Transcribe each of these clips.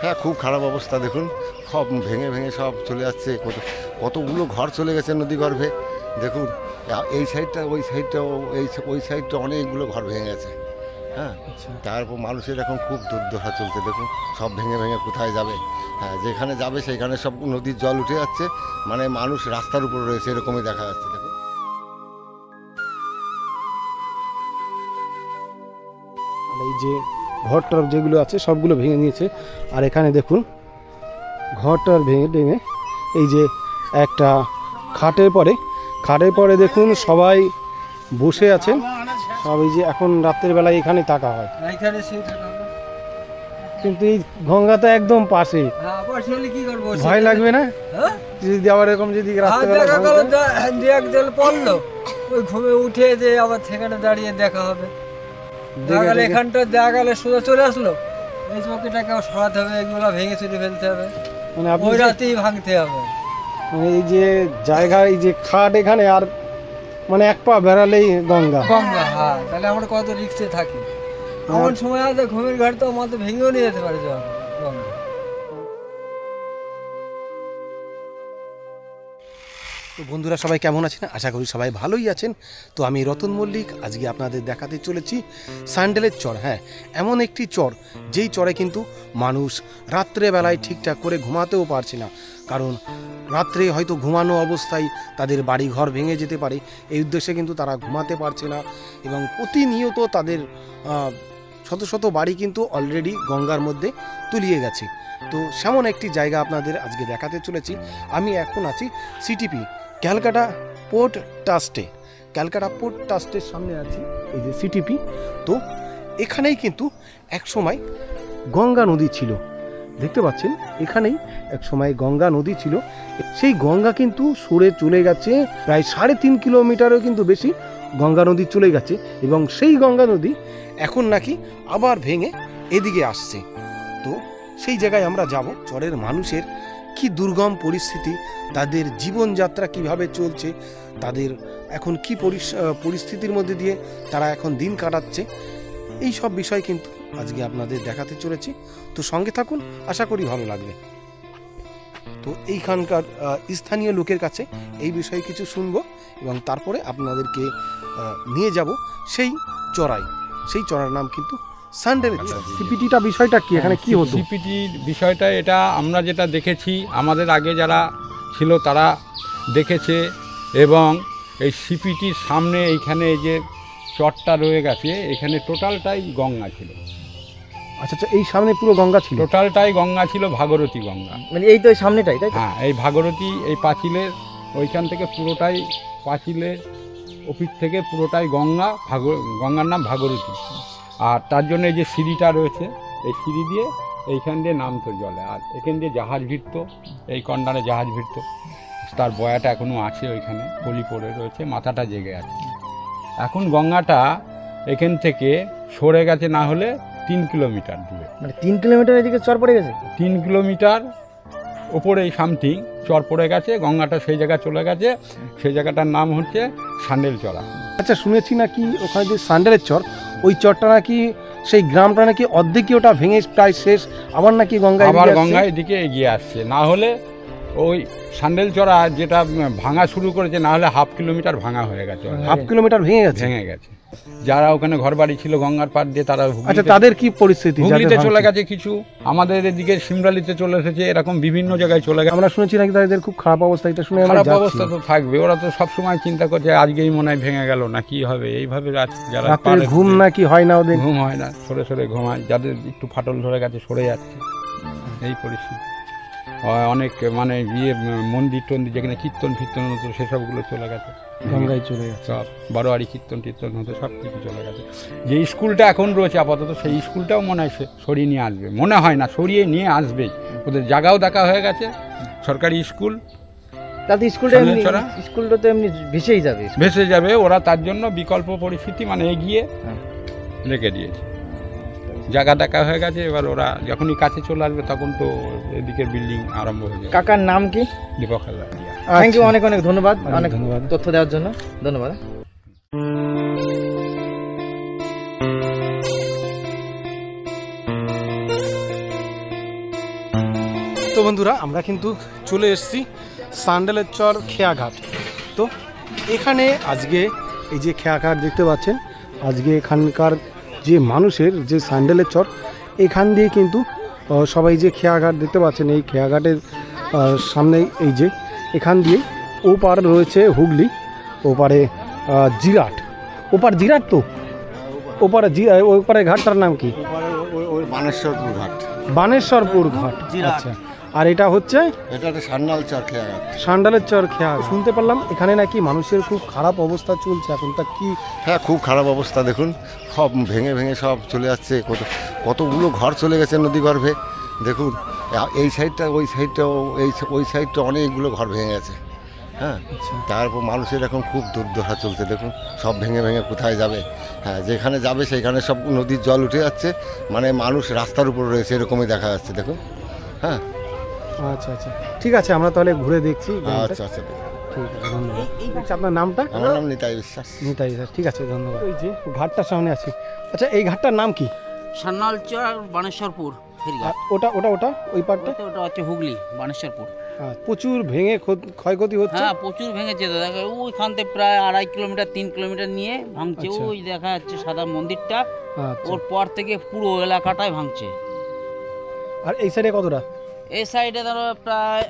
হ্যাঁ, খুব খারাপ অবস্থা। দেখুন সব ভেঙে ভেঙে সব চলে যাচ্ছে, কতগুলো ঘর চলে গেছে নদী গর্ভে। দেখুন এই সাইডটা ওই সাইডটাও ওই সাইডটা অনেকগুলো ঘর ভেঙে গেছে। হ্যাঁ, তারপর মানুষের এখন খুব দুর্দশা চলছে। দেখুন সব ভেঙে ভেঙে কোথায় যাবে। হ্যাঁ, যেখানে যাবে সেখানে সব নদীর জল উঠে যাচ্ছে, মানে মানুষ রাস্তার উপর রয়েছে এরকমই দেখা যাচ্ছে। দেখুন এই যে ঘরটার যেগুলো আছে সবগুলো ভেঙে নিয়েছে। আর এখানে দেখুন ঘরটার ভেঙে ভেঙে এই যে একটা খাটের পরে দেখুন সবাই বসে আছেন সব। এই যে এখন রাত্রের বেলায় এখানে থাকা হয়, কিন্তু এই গঙ্গা তো একদম পাশে, ভয় লাগবে না যদি আবার এরকম যদি পড়লো ওই ঘুমে উঠে যে আবার সেখানে দাঁড়িয়ে দেখা হবে, এখানটা দেখা গেলে সোজা চলে আসলো, এই চৌকিটাকে সরাতে হবে, এগুলো ভেঙে চুরি ফেলতে হবে, মানে ওই রাতেই ভাঙতে হবে। মানে এই যে জায়গা, এই যে খাট এখানে, আর মানে এক পা বেড়ালেই গঙ্গা। হ্যাঁ, তাহলে আমরা কত রিক্সে থাকি। এমন সময় আছে ঘুমের ঘাট তো আমাদের ভেঙেও নিয়ে যেতে পারে গঙ্গা। তো বন্ধুরা সবাই কেমন আছেন? আশা করি সবাই ভালোই আছেন। তো আমি রতন মল্লিক, আজকে আপনাদের দেখাতে চলেছি স্যান্ডেলের চর। হ্যাঁ, এমন একটি চর যেই চরে কিন্তু মানুষ রাত্রেবেলায় ঠিকঠাক করে ঘুমাতেও পারছে না, কারণ রাত্রে হয়তো ঘুমানো অবস্থায় তাদের বাড়ি ঘর ভেঙে যেতে পারে। এই উদ্দেশ্যে কিন্তু তারা ঘুমাতে পারছে না, এবং প্রতিনিয়ত তাদের শত শত বাড়ি কিন্তু অলরেডি গঙ্গার মধ্যে তলিয়ে গেছে। তো সেমন একটি জায়গা আপনাদের আজকে দেখাতে চলেছি। আমি এখন আছি সিটিপি ক্যালকাটা পোর্ট ট্রাস্টে। ক্যালকাটা পোর্ট ট্রাস্টের সামনে আছি, এই যে সিটিপি। তো এখানেই কিন্তু এক সময় গঙ্গা নদী ছিল, দেখতে পাচ্ছেন এখানেই এক সময় গঙ্গা নদী ছিল। সেই গঙ্গা কিন্তু সরে চলে গেছে, প্রায় 3.5 কিলোমিটারও কিন্তু বেশি গঙ্গা নদী চলে গেছে, এবং সেই গঙ্গা নদী এখন নাকি আবার ভেঙে এদিকে আসছে। তো সেই জায়গায় আমরা যাব। চরের মানুষের কি দুর্গম পরিস্থিতি, তাদের জীবনযাত্রা কিভাবে চলছে, তাদের এখন কি পরিস্থিতির মধ্যে দিয়ে তারা এখন দিন কাটাচ্ছে, এই সব বিষয় কিন্তু আজকে আপনাদের দেখাতে চলেছি। তো সঙ্গে থাকুন, আশা করি ভালো লাগবে। তো এইখানকার স্থানীয় লোকের কাছে এই বিষয়ে কিছু শুনবো, এবং তারপরে আপনাদেরকে নিয়ে যাব সেই চড়াই। সেই চড়ার নাম কিন্তু স্যান্ডেলের চর। সিপিটিটা বিষয়টা কি, এখানে কি হতো? সিপিটির বিষয়টা এটা আমরা যেটা দেখেছি, আমাদের আগে যারা ছিল তারা দেখেছে, এবং এই সিপিটির সামনে এইখানে এই যে চরটা রয়ে গেছে, এখানে টোটালটাই গঙ্গা ছিল। আচ্ছা আচ্ছা, এই সামনে পুরো গঙ্গা ছিল? টোটালটাই গঙ্গা ছিল, ভাগীরথী গঙ্গা। মানে এই তো সামনেটাই, তাই? হ্যাঁ, এই ভাগীরথী, এই পাঁচিলের ওইখান থেকে পুরোটাই, পাঁচিলের অফিস থেকে পুরোটাই গঙ্গা। গঙ্গার নাম ভাগীরথী। আর তার জন্য এই যে সিঁড়িটা রয়েছে, এই সিঁড়ি দিয়ে এইখান দিয়ে নামতো জলে, আর এখান দিয়ে জাহাজ ভিড়তো, এই কর্নারে জাহাজ ভিড়তো। তার বয়াটা এখনও আছে, ওইখানে পলি পড়ে রয়েছে, মাথাটা জেগে আছে। এখন গঙ্গাটা এখান থেকে সরে গেছে না হলে 3 কিলোমিটার দূরে। মানে 3 কিলোমিটার এদিকে চর পড়ে গেছে? 3 কিলোমিটার ওপরে সামথিং চর পড়ে গেছে, গঙ্গাটা সেই জায়গায় চলে গেছে। সেই জায়গাটার নাম হচ্ছে স্যান্ডেল চড়া। আচ্ছা, শুনেছি নাকি ওখানে যে স্যান্ডেলের চর, ওই চরটা নাকি, সেই গ্রামটা নাকি অর্ধেকই ওটা ভেঙে প্রায় শেষ, আবার নাকি গঙ্গায় এদিকে এগিয়ে আসছে। না হলে ওই স্যান্ডেল চড়া যেটা ভাঙা শুরু করেছে, না হলে 1/2 কিলোমিটার ভাঙা হয়ে গেছে। 1/2 কিলোমিটার ভেঙে গেছে। যারা ওখানে ঘর বাড়ি ছিল গঙ্গার পাড় দিয়ে, তারা আচ্ছা, তাদের কি পরিস্থিতি? হুগলিতে চলে গেছে, কিছু আমাদের এদিকে সিমরালিতে চলে এসেছে, এরকম বিভিন্ন জায়গায় চলে গেছে। আমরা শুনেছি নাকি তাদের খুব খারাপ অবস্থা। এটা শুনে খারাপ অবস্থা তো থাকবে, ওরা তো সবসময় চিন্তা করছে আজকেই মনে হয় ভেঙে গেল না কি হবে, এইভাবে যারা ঘুম নাকি হয় না, ওদের ঘুম হয় না, সরে সরে ঘুমায়, যাদের একটু ফাটল ধরে গেছে সরে যাচ্ছে, এই পরিস্থিতি। অনেক মানে মন্দির টন্দির যেখানে কীর্তন ফির্তন হতো সেসবগুলো চলে গেছে, গঙ্গায় চলে গেছে। সব বারোয়ারি কীর্তন টীর্তন হতো, সব কিছু চলে গেছে। যে স্কুলটা এখন রয়েছে আপাতত, সেই স্কুলটাও মনে হয় সরিয়ে নিয়ে আসবে, মনে হয় না, সরিয়ে নিয়ে আসবেই। ওদের জায়গাও দেখা হয়ে গেছে, সরকারি স্কুল। তাতে স্কুলটা তো এমনি ভেসে যাবে। ওরা তার জন্য বিকল্প পরিস্থিতি মানে এগিয়ে রেখে দিয়েছে, জায়গা দেখা হয়ে গেছে। এবার ওরা যখনই কাছে চলে আসবে তখন তো এদিকের বিল্ডিং আরম্ভ হয়ে যাবে। কাকার নাম কি? দীপক হালদার। থ্যাংক ইউ, অনেক অনেক ধন্যবাদ, অনেক তথ্য দেওয়ার জন্য ধন্যবাদ। তো বন্ধুরা আমরা কিন্তু চলে এসেছি সান্ডেলের চর খেয়াঘাট। তো এখানে আজকে এই যে খেয়াঘাট দেখতে পাচ্ছেন, আজকে এখানকার যে মানুষের যে সান্ডেলের চর এখান দিয়ে কিন্তু সবাই যে খেয়াঘাট দেখতে পাচ্ছেন, এই খেয়াঘাটের সামনে এই যে এখান দিয়ে ওপার রয়েছে হুগলি, ওপারে জিরাট, ওপার জিরাট, তো ওপারে ওপারে ঘাটটার নাম কি? বানেশ্বরপুর ঘাট। বানেশ্বরপুর ঘাট, আচ্ছা। আর এটা হচ্ছে সান্ডাল চর খেয়াঘাট, সান্ডালের চর খেয়া। শুনতে পারলাম এখানে নাকি মানুষের খুব খারাপ অবস্থা চলছে এখন, তা কি? হ্যাঁ, খুব খারাপ অবস্থা। দেখুন সব ভেঙে ভেঙে সব চলে যাচ্ছে, কতগুলো ঘর চলে গেছে নদীগর্ভে। দেখুন এই সাইডটা ওই সাইডটা অনেকগুলো ঘর ভেঙে গেছে। হ্যাঁ, তারপর মানুষের এখন খুব দুর্দশা চলছে। দেখুন সব ভেঙে ভেঙে কোথায় যাবে? হ্যাঁ, যেখানে যাবে সেখানে সব নদীর জল উঠে যাচ্ছে, মানে মানুষ রাস্তার উপর রয়েছে এরকমই দেখা যাচ্ছে। দেখুন। হ্যাঁ, আচ্ছা আচ্ছা, ঠিক আছে, আমরা তাহলে ঘুরে দেখছি। আচ্ছা আচ্ছা, ঠিক আছে, ধন্যবাদ। আচ্ছা, আপনার নামটা? আমার নাম নিতাই বিশ্বাস। নিতাই বিশ্বাস, ঠিক আছে, ধন্যবাদ। ওই যে ঘাটটার সামনে আছি। আচ্ছা, এই ঘাটটার নাম কি? সান্নালচর বানেশ্বরপুর ফেরিঘাট। ওটা ওটা ওটা ওই পারটা ওটা হচ্ছে হুগলি বানেশ্বরপুর। প্রচুর ভেঙে ক্ষয়ক্ষতি হচ্ছে। হ্যাঁ, প্রচুর ভেঙেছে তো। দেখো ওইখান থেকে প্রায় 2.5 কিলোমিটার 3 কিলোমিটার নিয়ে ভাঙছে। আচ্ছা। ওই দেখা যাচ্ছে সাদা মন্দিরটা, আচ্ছা। ওর পর থেকে পুরো এলাকাটাই ভাঙছে। আর এই সাইডে কতটা? এই সাইডে ধরো প্রায়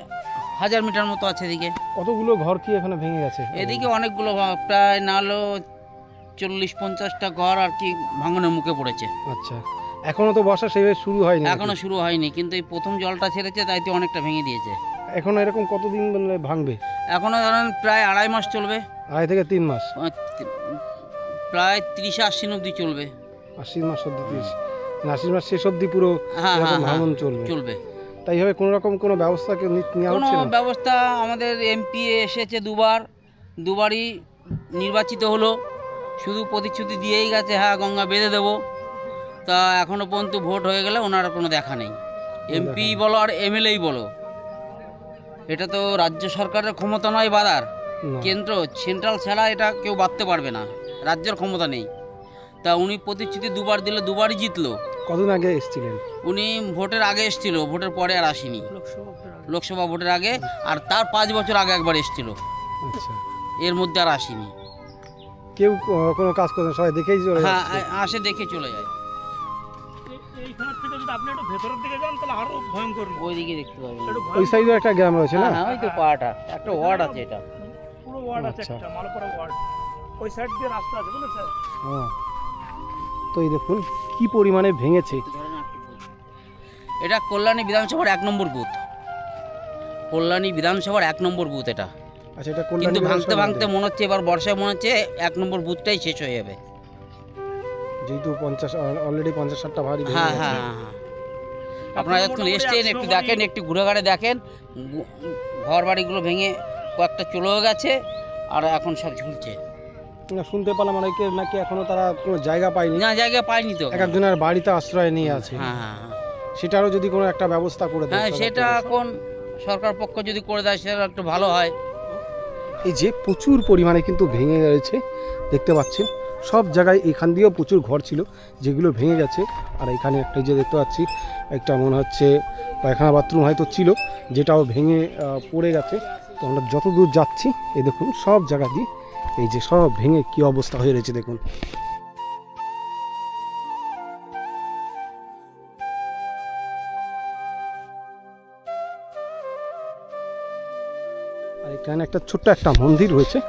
1000 মিটার মতো আছে। এদিকে কতগুলো ঘর কি এখানে ভেঙে গেছে? এদিকে অনেকগুলো প্রায় না হলেও 40-50টা ঘর আর কি ভাঙনের মুখে পড়েছে। আচ্ছা, এখনো তো বর্ষা সেইভাবে শুরু হয়নি? এখনো শুরু হয়নি, কিন্তু এই প্রথম জলটা ছেড়েছে, তাই তো অনেকটা ভেঙে দিয়েছে। এখনো এরকম কতদিন ভাঙবে? এখনো ধরেন প্রায় 2.5 মাস চলবে। 2.5 থেকে 3 মাস, প্রায় 30-80 অবধি চলবে। 80 মাস অবধি, 80 মাস শেষ অবধি পুরো এরকম ভাঙন চলবে। তাই হবে কোনো রকম কোনো ব্যবস্থা নেওয়া কোনো হচ্ছে না? ব্যবস্থা আমাদের এমপি এসেছে দুবারই নির্বাচিত হলো, শুধু প্রতিশ্রুতি দিয়েই গেছে, হ্যাঁ গঙ্গা বেঁধে দেবো। তা এখনো পর্যন্ত ভোট হয়ে গেলে ওনার কোনো দেখা নেই। এমপি বলো আর এমএলএই বলো, এটা তো রাজ্য সরকারের ক্ষমতা নয় বাঁধার, কেন্দ্র সেন্ট্রাল ছাড়া এটা কেউ বাঁধতে পারবে না, রাজ্যের ক্ষমতা নেই। তা উনি প্রতিশ্রুতি দুবার দিলে দুবারই জিতলো। কতদিন আগে এসেছিলেন উনি? ভোটের আগে এসেছিল, ভোটের পরে আর আসেনি। লোকসভা ভোটের আগে, আর তার 5 বছর আগে একবার এসেছিল, আচ্ছা, এর মধ্যে আর আসেনি। কেউ কোনো কাজ করে না, সবাই দেখেই চলে হ্যাঁ, যাচ্ছে। আসে দেখে চলে যায়। ওইদিকে দেখতে পাবেন, ওই সাইডে একটা গ্রাম রয়েছে না? হ্যাঁ, ওই তো পাহাড়টা একটা ওয়ার্ড আছে, এটা পুরো ওয়ার্ড আছে, আচ্ছা। একটা মালপাড়া ওয়ার্ড, ওই সাইড দিয়ে রাস্তা আছে, বুঝলেন? হ্যাঁ, তো এই দেখুন কি পরিমাণে ভেঙেছে। এটা কল্যাণী বিধানসভার 1 নম্বর বুথ, কল্যাণী বিধানসভার 1 নম্বর বুথ এটা। আচ্ছা, এটা কিন্তু ভাঙতে ভাঙতে মনে হচ্ছে এবার বর্ষায় মনে হচ্ছে 1 নম্বর বুথটাই শেষ হয়ে যাবে, যেহেতু অলরেডি 50-60টা ভারী ভেঙে হ্যাঁ গেছে। হ্যাঁ হ্যাঁ। আপনারা যখন এসছেন একটু দেখেন, একটু ঘুরে ঘাড়ে দেখেন, ঘর বাড়িগুলো ভেঙে কয়েকটা চলেও গেছে, আর এখন সব ঝুলছে। না, শুনতে পেলাম অনেকের নাকি এখনো তারা কোনো জায়গা পায়নি, না জায়গা পায়নি তো। এক একজনের বাড়িতে আশ্রয় নিয়ে আছে। হ্যাঁ হ্যাঁ হ্যাঁ, সেটারও যদি কোনো একটা ব্যবস্থা করে দেয়, হ্যাঁ সরকার সেটা থেকে। এখন সরকার পক্ষ যদি করে দেয় সেটা একটু ভালো হয়। এই যে প্রচুর পরিমাণে কিন্তু ভেঙে গেছে দেখতে পাচ্ছেন, সব জায়গায় এখান দিয়েও প্রচুর ঘর ছিল যেগুলো ভেঙে গেছে। আর এখানে একটা যে দেখতে পাচ্ছি একটা মনে হচ্ছে পায়খানা বাথরুম হয়তো ছিল, যেটাও ভেঙে পড়ে গেছে। তো আমরা যত দূর যাচ্ছি এই দেখুন সব জায়গা দিয়ে এই যে সব ভেঙে কি অবস্থা হয়ে রয়েছে দেখুন। আর এখানে একটা ছোট্ট একটা মন্দির রয়েছে,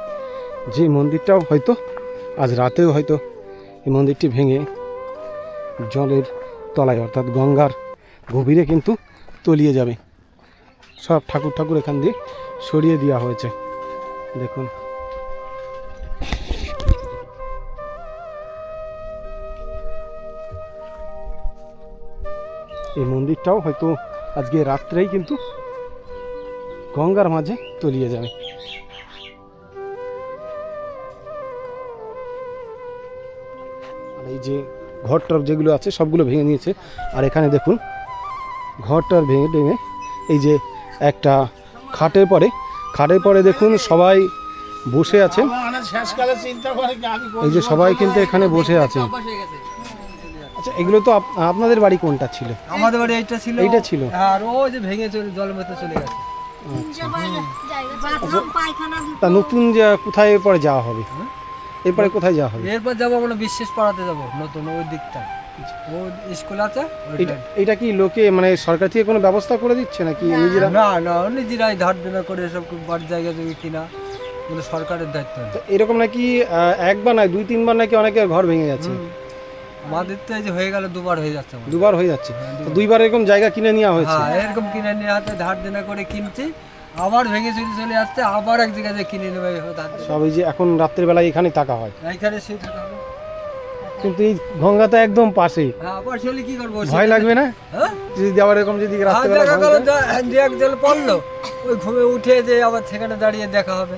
যে মন্দিরটাও হয়তো আজ রাতেও হয়তো এই মন্দিরটি ভেঙে জলের তলায় অর্থাৎ গঙ্গার গভীরে কিন্তু তলিয়ে যাবে। সব ঠাকুর এখান দিয়ে সরিয়ে দেওয়া হয়েছে দেখুন। এই মন্দিরটাও হয়তো আজকে রাত্রেই কিন্তু গঙ্গার মাঝে তলিয়ে যাবে। আর এই যে ঘরটার যেগুলো আছে সবগুলো ভেঙে নিয়েছে। আর এখানে দেখুন ঘরটার ভেঙে এই যে একটা খাটের পরে দেখুন সবাই বসে আছে। এই যে সবাই কিন্তু এখানে বসে আছে। আচ্ছা, এগুলো তো আপনাদের বাড়ি কোনটা ছিল? আমাদের বাড়ি এইটা ছিল। এইটা ছিল? হ্যাঁ, আর ওই যে ভেঙে চলে জলের মধ্যে চলে গেছে। তা নতুন যে কোথায় এরপরে যাওয়া হবে? এরপরে কোথায় যাওয়া হবে? এরপর যাবো আমরা বিশ্বাস পাড়াতে যাবো, নতুন ওই দিকটা ওই স্কুল আছে। এটা কি লোকে মানে সরকার থেকে কোনো ব্যবস্থা করে দিচ্ছে নাকি নিজেরা? না না, নিজেরাই ধার দেনা করে এসব বাড়ির জায়গা জমি কিনা, মানে সরকারের দায়িত্ব। তো এরকম নাকি একবার নয় 2-3 বার নাকি অনেকের ঘর ভেঙে গেছে। আমাদের তো এই যে হয়ে গেল, দুবার হয়ে যাচ্ছে। দুবার হয়ে যাচ্ছে? তো দুইবার এরকম জায়গা কিনে নেওয়া হয়েছে? হ্যাঁ, এরকম কিনে নিয়ে হাতে ধার দেনা করে কিনছি, আবার ভেঙে চলে যাচ্ছে, আবার এক জায়গায় কিনে নেবে। সব এই যে এখন রাত্রের বেলায় এখানে থাকা হয়, এইখানে শুয়ে থাকা হবে। কিন্তু এই গঙ্গা তো একদম পাশে। হ্যাঁ, আবার চলে কি করবো? ভয় লাগবে না হ্যাঁ, যদি আবার এরকম যদি রাত্রে বেলা দেখা গেল এক জল পড়লো, ওই ঘুমে উঠে যে আবার সেখানে দাঁড়িয়ে দেখা হবে।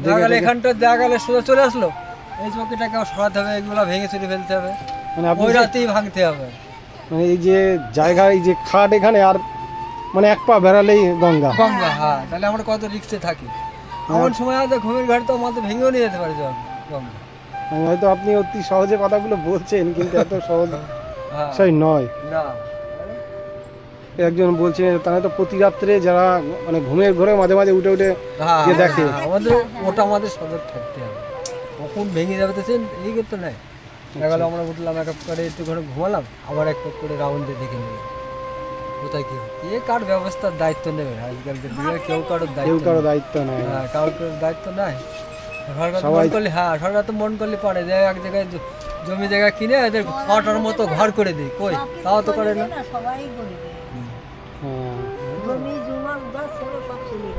দেখা গেল এখানটা দেখা গেলে সোজা চলে আসলো, এই চৌকিটাকে সরাতে হবে, এগুলো ভেঙে চুরি ফেলতে হবে, মানে ওই রাতেই ভাঙতে হবে। মানে এই যে জায়গা, এই যে খাট এখানে, আর মানে এক পা বেড়ালেই গঙ্গা। গঙ্গা, হ্যাঁ, তাহলে আমরা কত রিস্কে থাকি। এমন সময় আছে ঘুমের ঘর তো আমাদের ভেঙেও নিয়ে যেতে পারে জল, গঙ্গা। হয়তো আপনি অতি সহজে কথাগুলো বলছেন, কিন্তু এত সহজ সেই নয়। না, একজন বলছেন তারা তো প্রতি রাত্রে যারা মানে ঘুমের ঘরে মাঝে মাঝে উঠে উঠে গিয়ে দেখে। আমাদের ওটা আমাদের সজাগ থাকতে হবে, কখন ভেঙে যাবে তো এই করতে নাই। দেখা গেল আমরা উঠলাম, এক করে একটু ঘরে ঘুমালাম, আবার এক করে রাউন্ড দিয়ে দেখে নিলাম কোথায় কি কে কার ব্যবস্থার দায়িত্ব নেবে। আজকাল কেউ কারোর দায়িত্ব নেই, কারোর দায়িত্ব নাই। সরকার করলে, হ্যাঁ, সরকার তো মন করলে পারে যে এক জায়গায় জমি জায়গা কিনে এদের ঘটার মতো ঘর করে দিই, কই তাও তো করে না।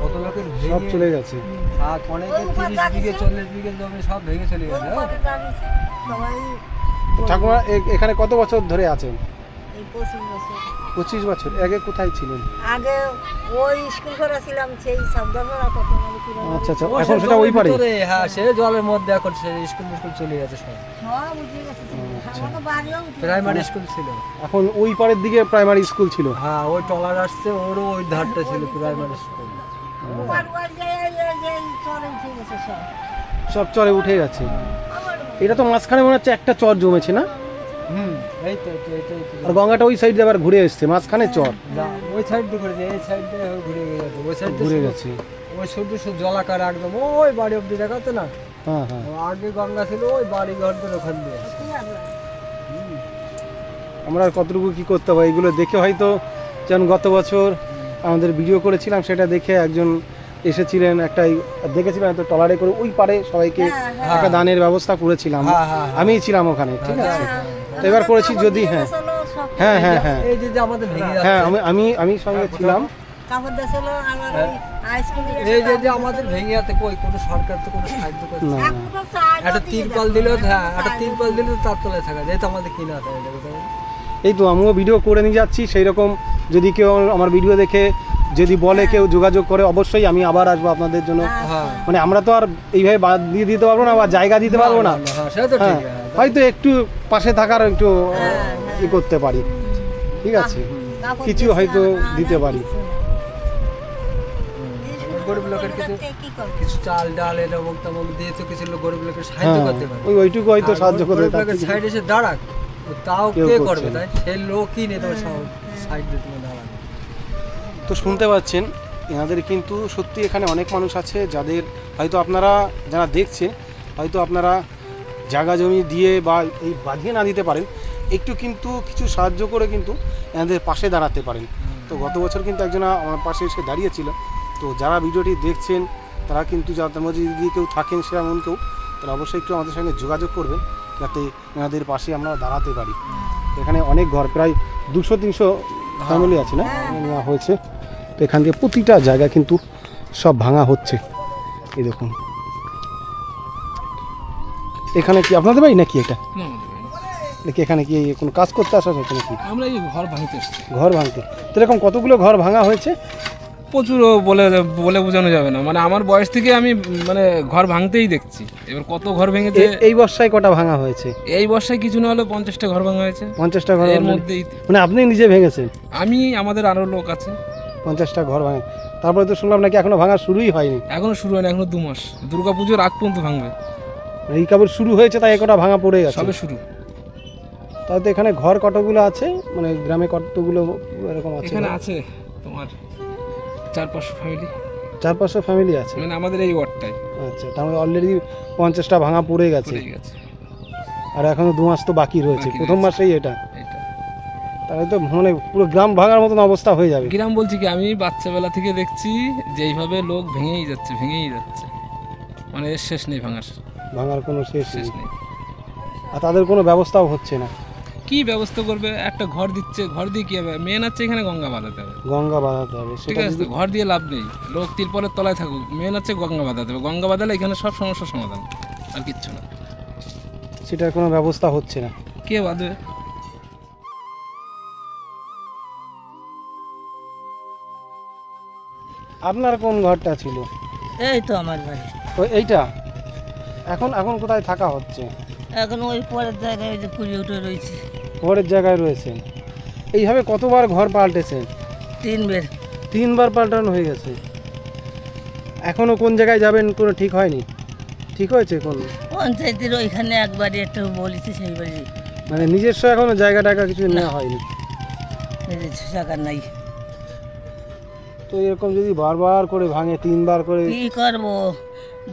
কত লোকের সব চলে গেছে, আর অনেকে 30 বিঘে 40 বিঘে জমি সব ভেঙে চলে গেছে। ঠাকুমা এখানে কত বছর ধরে আছেন? 25 বছর। আগে কোথায় ছিলেন? আগে ওই স্কুল করে ছিলাম, সেই সাবধানরা কত মানে কি। আচ্ছা আচ্ছা, এখন সেটা ওই পারে? হ্যাঁ, সে জলের মধ্যে এখন সে স্কুল চলে গেছে সব। সব উঠে গেছে, আমাদের বাড়িও প্রাইমারি স্কুল ছিল, এখন ওই পারের দিকে প্রাইমারি স্কুল ছিল। হ্যাঁ, ওই টলার আসছে, ওরও ওই ধারটা ছিল প্রাইমারি স্কুল। সব চরে উঠে গেছে। এটা তো মাঝখানে মনে হচ্ছে একটা চর জমেছে না? এই তো আর গঙ্গাটা ওই সাইড দিয়ে আবার ঘুরে এসছে, মাঝখানে চর। ওই সাইড দিয়ে ঘুরে যায়, এই সাইড দিয়ে ঘুরে গেছে, ওই সাইড ঘুরে গেছে। ওই শুধু জলাকার একদম ওই বাড়ি অব্দি দেখাতো না। হ্যাঁ হ্যাঁ, আগে গঙ্গা ছিল ওই বাড়ি ঘরদের ওখান দিয়ে। আমরা আর কতটুকু কি করতে হবে এগুলো দেখে, হয়তো যেমন গত বছর আমাদের ভিডিও করেছিলাম, সেটা দেখে একজন এসেছিলেন, একটা দেখেছিলাম তো ট্রলারে করে ওই পারে সবাইকে একটা দানের ব্যবস্থা করেছিলাম, আমিই ছিলাম ওখানে, ঠিক আছে। তো এবার করেছি যদি, হ্যাঁ হ্যাঁ হ্যাঁ হ্যাঁ, এই যে আমাদের ভেঙে যাচ্ছে, হ্যাঁ আমি সঙ্গে ছিলাম। এই যে আমাদের ভেঙে যাচ্ছে, কই কোনো সরকার তো কোনো সাহায্য করছে না। একটা তিরপাল দিল, হ্যাঁ, একটা তিরপাল দিলে তার তলায় থাকা যায়, তো আমাদের কিনা থাকে। এই তো আমিও ভিডিও করে নিয়ে যাচ্ছি, সেই রকম যদি কেউ আমার ভিডিও দেখে যদি বলে, কেউ যোগাযোগ করে, অবশ্যই আমি আবার আসবো আপনাদের জন্য। মানে আমরা তো আর এইভাবে বাদ দিয়ে দিতে পারবো না বা জায়গা দিতে পারবো না, হ্যাঁ, হয়তো একটু পাশে থাকার একটু ই করতে পারি, ঠিক আছে, কিছু হয়তো দিতে পারি। গরিব লোকের কিছু চাল ডাল এরকম তেমন দিয়ে তো কিছু লোক গরিব লোকের সাহায্য করতে পারে, ওইটুকু হয়তো সাহায্য করতে পারে। সাইড এসে দাঁড়াক, তাও কে করবে, তাই সেই লোকই নেই তোমার সাইড দিয়ে তুমি দাঁড়াবে। তো শুনতে পাচ্ছেন এনাদের কিন্তু সত্যি এখানে অনেক মানুষ আছে যাদের হয়তো আপনারা যারা দেখছেন, হয়তো আপনারা জায়গা জমি দিয়ে বা এই বাঁধিয়ে না দিতে পারেন, একটু কিন্তু কিছু সাহায্য করে কিন্তু এনাদের পাশে দাঁড়াতে পারেন। তো গত বছর কিন্তু একজন আমার পাশে এসে দাঁড়িয়েছিল। তো যারা ভিডিওটি দেখছেন তারা কিন্তু যাদের মধ্যে যদি কেউ থাকেন সেমন কেউ, তারা অবশ্যই একটু আমাদের সঙ্গে যোগাযোগ করবেন, যাতে এনাদের পাশে আমরা দাঁড়াতে পারি। এখানে অনেক ঘর, প্রায় 200-300 ফ্যামিলি আছে না, নেওয়া হয়েছে। তো এখান থেকে প্রতিটা জায়গা কিন্তু সব ভাঙা হচ্ছে। এই দেখুন, এখানে কি আপনাদের বাড়ি নাকি এটা? নাকি এখানে কি কোনো কাজ করতে আসা হচ্ছে নাকি? আমরা এই ঘর ভাঙতে এসেছি। ঘর ভাঙতে? তো এরকম কতগুলো ঘর ভাঙা হয়েছে? প্রচুর, বলে বোঝানো যাবে না। মানে আমার বয়স থেকে আমি মানে ঘর ভাঙতেই দেখছি। এবার কত ঘর ভেঙেছে। এই বর্ষায় কটা ভাঙা হয়েছে? এই বর্ষায় কিছু না হলে 50টা ঘর ভাঙা হয়েছে। 50টা ঘর এর মধ্যেই? মানে আপনি নিজে ভেঙেছেন? আমি, আমাদের আরো লোক আছে। 50টা ঘর ভাঙে, তারপরে তো শুনলাম নাকি এখনো ভাঙা শুরুই হয়নি? এখনো শুরু হয়নি, এখনো 2 মাস, দুর্গাপুজোর আগ পর্যন্ত ভাঙবে। এই কেবল শুরু হয়েছে, তাই একটা ভাঙা পড়ে গেছে, সবে শুরু। তাই তো এখানে ঘর কতগুলো আছে, মানে গ্রামে কতগুলো এরকম আছে? এখানে আছে তোমার 400-500 ফ্যামিলি। 400-500 ফ্যামিলি আছে, মানে আমাদের এই ওয়ার্ডটাই। আচ্ছা, তার মানে অলরেডি 50টা ভাঙা পড়ে গেছে, আর এখনো 2 মাস তো বাকি রয়েছে, প্রথম মাসেই এটা। তাহলে তো মানে পুরো গ্রাম ভাঙার মতন অবস্থা হয়ে যাবে। গ্রাম বলছি কি, আমি বাচ্চাবেলা থেকে দেখছি যে এইভাবে লোক ভেঙেই যাচ্ছে, মানে এর শেষ নেই, ভাঙার কোনো শেষ নেই। আর তাদের কোনো ব্যবস্থাও হচ্ছে না। কি ব্যবস্থা করবে? একটা ঘর দিচ্ছে, ঘর দিয়ে কি হবে? মেন হচ্ছে এখানে গঙ্গা বাঁধাতে হবে, ঠিক আছে? ঘর দিয়ে লাভ নেই, লোক তিরপলের তলায় থাকুক, মেন হচ্ছে গঙ্গা বাঁধাতে হবে। গঙ্গা বাঁধালে এখানে সব সমস্যার সমাধান, আর কিচ্ছু না। সেটার কোনো ব্যবস্থা হচ্ছে না। কে বাঁধবে? আপনার কোন ঘরটা ছিল? এই তো আমার বাড়ি। এইটা এখন এখন কোথায় থাকা হচ্ছে? এখন ওই পরের জায়গায় ওই যে কুড়ি উঠে রয়েছে। পরের জায়গায় রয়েছেন। এইভাবে কতবার ঘর পাল্টেছেন? 3 বার পাল্টানো হয়ে গেছে। এখনো কোন জায়গায় যাবেন কোনো ঠিক হয়নি? ঠিক হয়েছে কোন? পঞ্চায়েতের ওইখানে একবারই একটু বলেছি, সেই বাড়ি। মানে নিজস্ব এখনো জায়গা টাকা কিছু নেওয়া হয়নি? নিজস্ব জায়গা নাই। তো এরকম যদি বারবার করে ভাঙে, 3বার করে, কি করবো?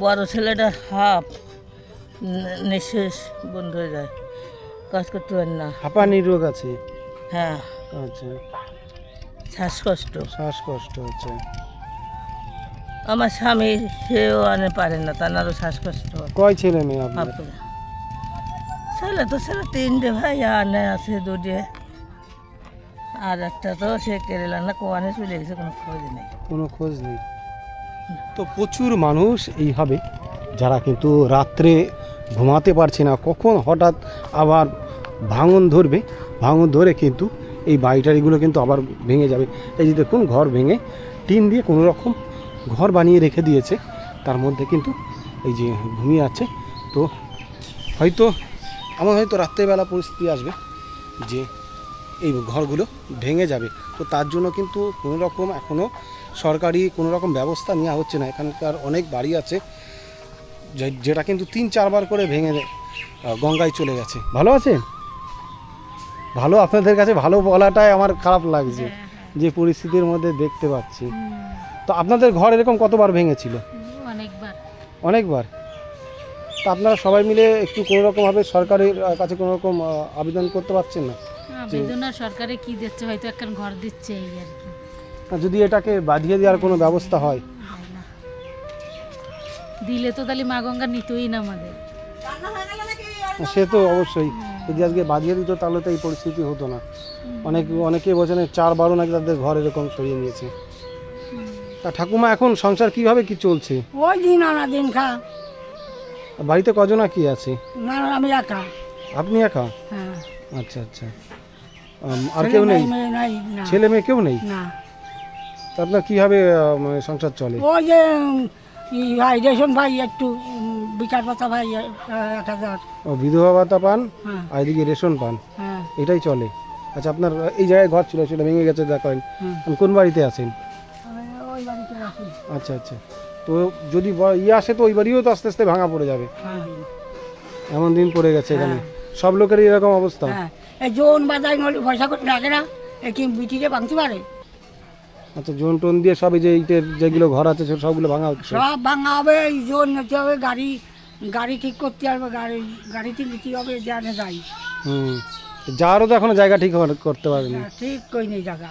বড় ছেলেটার হাফ নিঃশ্বাস বন্ধ হয়ে যায়, কাজ করতে পারে না। হাঁপানি রোগ আছে? হ্যাঁ। আচ্ছা, শ্বাসকষ্ট হচ্ছে। আমার স্বামী সেও আনে পারে না, তারও শ্বাসকষ্ট। কয় ছেলে মেয়ে আপনার? ছেলে 3টে ভাই, আনে আছে 2টে, আর একটা তো সে কেরালা না কোয়ানে চলে গেছে, কোনো খোঁজ নেই। তো প্রচুর মানুষ এইভাবে, যারা কিন্তু রাত্রে ঘুমাতে পারছে না, কখন হঠাৎ আবার ভাঙন ধরে কিন্তু এই বাড়িটারিগুলো কিন্তু আবার ভেঙে যাবে। এই যে দেখুন, ঘর ভেঙে টিন দিয়ে কোনো রকম ঘর বানিয়ে রেখে দিয়েছে, তার মধ্যে কিন্তু এই যে ঘুমিয়ে আছে। তো হয়তো রাত্রেবেলা পরিস্থিতি আসবে যে এই ঘরগুলো ভেঙে যাবে। তো তার জন্য কিন্তু কোনো রকম এখনও সরকারি কোনো রকম ব্যবস্থা নেওয়া হচ্ছে না। এখানকার অনেক বাড়ি আছে যেটা কিন্তু 3-4 বার করে ভেঙে গঙ্গায় চলে গেছে। ভালো আছে? ভালো, আপনাদের কাছে ভালো বলাটাই আমার খারাপ লাগছে, যে পরিস্থিতির মধ্যে দেখতে পাচ্ছি। তো আপনাদের ঘর এরকম কতবার ভেঙেছিল? অনেকবার। তা আপনারা সবাই মিলে একটু কোনো রকমভাবে সরকারের কাছে কোনো রকম আবেদন করতে পারছেন না? সরকারে কি দিচ্ছে, হয়তো একটা ঘর দিচ্ছে এই আর কি। যদি এটাকে বাঁধিয়ে দেওয়ার কোনো ব্যবস্থা হয়, দিলে তো তাহলে মা গঙ্গা নিতই না আমাদের। সে তো অবশ্যই, যদি আজকে বাঁধিয়ে দিত তাহলে তো এই পরিস্থিতি হতো না। অনেকে বলছেন 4-12 নাকি তাদের ঘর এরকম সরিয়ে নিয়েছে। তা ঠাকুমা, এখন সংসার কিভাবে কি চলছে? ওই দিন আনা দিন খা। বাড়িতে কজনা কি আছে? আমি একা। আপনি একা? হ্যাঁ। আচ্ছা। আর কেউ নেই? ছেলে মেয়ে কেউ নেই? না। তা আপনার কিভাবে সংসার চলে? ওই যে ভাই রেশন ভাই একটু, বিকাশ ভাতা ভাই 1000। ও, বিধবা ভাতা পান, আর এদিকে রেশন পান, এটাই চলে। আচ্ছা, আপনার এই জায়গায় ঘর ছিল, সেটা ভেঙে গেছে, যা করেন। কোন বাড়িতে আছেন? আচ্ছা। তো যদি আসে তো ওই বাড়িও তো আস্তে আস্তে ভাঙা পড়ে যাবে, এমন দিন পড়ে গেছে এখানে। সব লোকেরই এরকম অবস্থা। জোন বাজাই পয়সা করতে লাগে না, কি বিটিতে ভাঙতে পারে। আচ্ছা, জোন টোন দিয়ে সব এই যে ইটের যেগুলো ঘর আছে সবগুলো ভাঙা হচ্ছে? সব ভাঙা হবে, জোন নিতে হবে, গাড়ি ঠিক করতে হবে, গাড়িতে নিতে হবে, জানে যাই। যারও তো এখনো জায়গা ঠিক করতে পারেনি, ঠিক কই নেই জায়গা।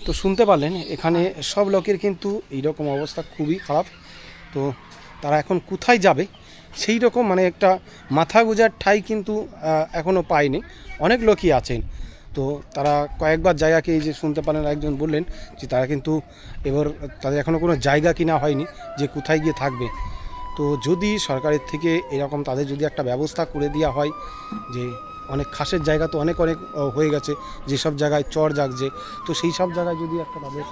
তো শুনতে পারলেন, এখানে সব লোকের কিন্তু এইরকম অবস্থা, খুবই খারাপ। তো তারা এখন কোথায় যাবে সেই রকম মানে একটা মাথা গোঁজার ঠাঁই কিন্তু এখনও পায়নি। অনেক লোকই আছেন, তো তারা কয়েকবার জায়গাকে, এই যে শুনতে পারেন একজন বললেন যে তারা কিন্তু এবার তাদের এখনও কোনো জায়গা কিনা হয়নি যে কোথায় গিয়ে থাকবে। তো যদি সরকারের থেকে এরকম তাদের যদি একটা ব্যবস্থা করে দেওয়া হয়, যে অনেক খাসের জায়গা তো অনেক হয়ে গেছে, যেসব জায়গায় চর জাগছে, তো সেই সব জায়গায় যদি একটা তাদের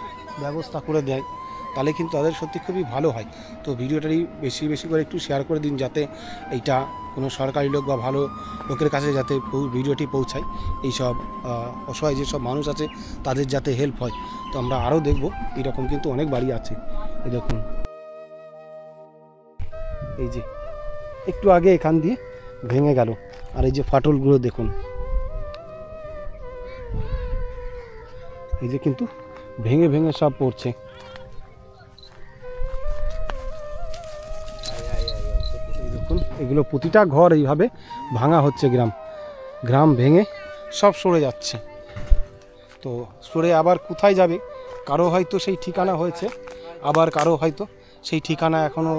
ব্যবস্থা করে দেয় তাহলে কিন্তু তাদের সত্যি খুবই ভালো হয়। তো ভিডিওটারই বেশি করে একটু শেয়ার করে দিন, যাতে এইটা কোনো সরকারি লোক বা ভালো লোকের কাছে যাতে ভিডিওটি পৌঁছায়, এইসব অসহায় যেসব মানুষ আছে তাদের যাতে হেল্প হয়। তো আমরা আরও দেখব, এরকম কিন্তু অনেক বাড়ি আছে। এই দেখুন, এই যে একটু আগে এখান দিয়ে ভেঙে গেল, আর এই যে ফাটলগুলো দেখুন, এই যে কিন্তু ভেঙে ভেঙে সব পড়ছে। এই দেখুন, এগুলো প্রতিটা ঘর এইভাবে ভাঙা হচ্ছে, গ্রাম ভেঙে সব সরে যাচ্ছে। তো সরে আবার কোথায় যাবে, কারো হয়তো সেই ঠিকানা হয়েছে, আবার কারো হয়তো সেই ঠিকানা এখনও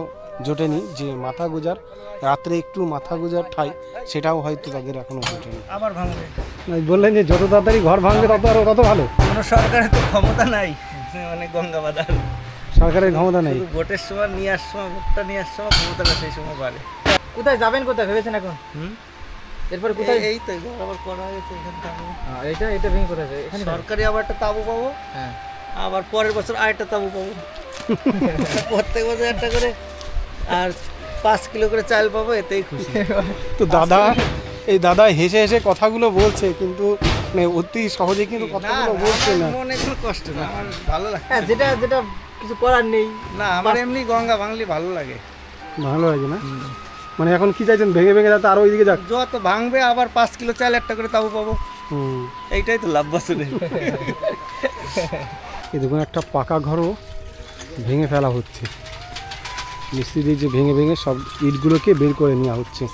জোটেনি, যে মাথা গোজার রাত্রে একটু মাথা গোজার ঠাই, সেটাও হয়তো তাদের এখনও জোটেনি। আবার ভাঙবে বললেন যে যত তাড়াতাড়ি ঘর ভাঙবে তত ভালো। কোনো সরকারের তো ক্ষমতা নাই, মানে গঙ্গা বাঁধার সরকারের ক্ষমতা নেই। ভোটের সময় নিয়ে আসার সময়, ভোটটা নিয়ে আসার সময় ক্ষমতাটা সেই সময় বাড়ে। কোথায় যাবেন, কোথায় ভেবেছেন এখন? এরপর কোথায়? এই তো ঘর আবার করা হয়েছে এখানে তাবু। এটা ভেঙে করেছে এখানে। সরকারি আবার একটা তাবু পাবো, হ্যাঁ, আবার পরের বছর আরেকটা তাবু পাবো। প্রত্যেক বছর একটা করে, আর 5 কিলো করে চাল পাবো, এতেই খুশি। তো দাদা হেসে হেসে কথাগুলো বলছে, কিন্তু মানে অতি সহজে কিন্তু কথাগুলো বলছে না। মনে কোনো কষ্ট না, আমার ভালো লাগে। হ্যাঁ, যেটা কিছু করার নেই না, আমার এমনি গঙ্গা ভাঙলে ভালো লাগে। ভালো লাগে না মানে এখন কি চাইছেন, ভেঙে ভেঙে যাতে আরো ওইদিকে যাক? যত ভাঙবে আবার 5 কিলো চাল একটা করে তাবু পাবো, এইটাই তো লাভ বছরে। এই দেখুন, একটা পাকা ঘরও ভেঙে ফেলা হচ্ছে, মিস্ত্রি যে ভেঙে ভেঙে সব ইটগুলোকে বের করে নেওয়া হচ্ছে।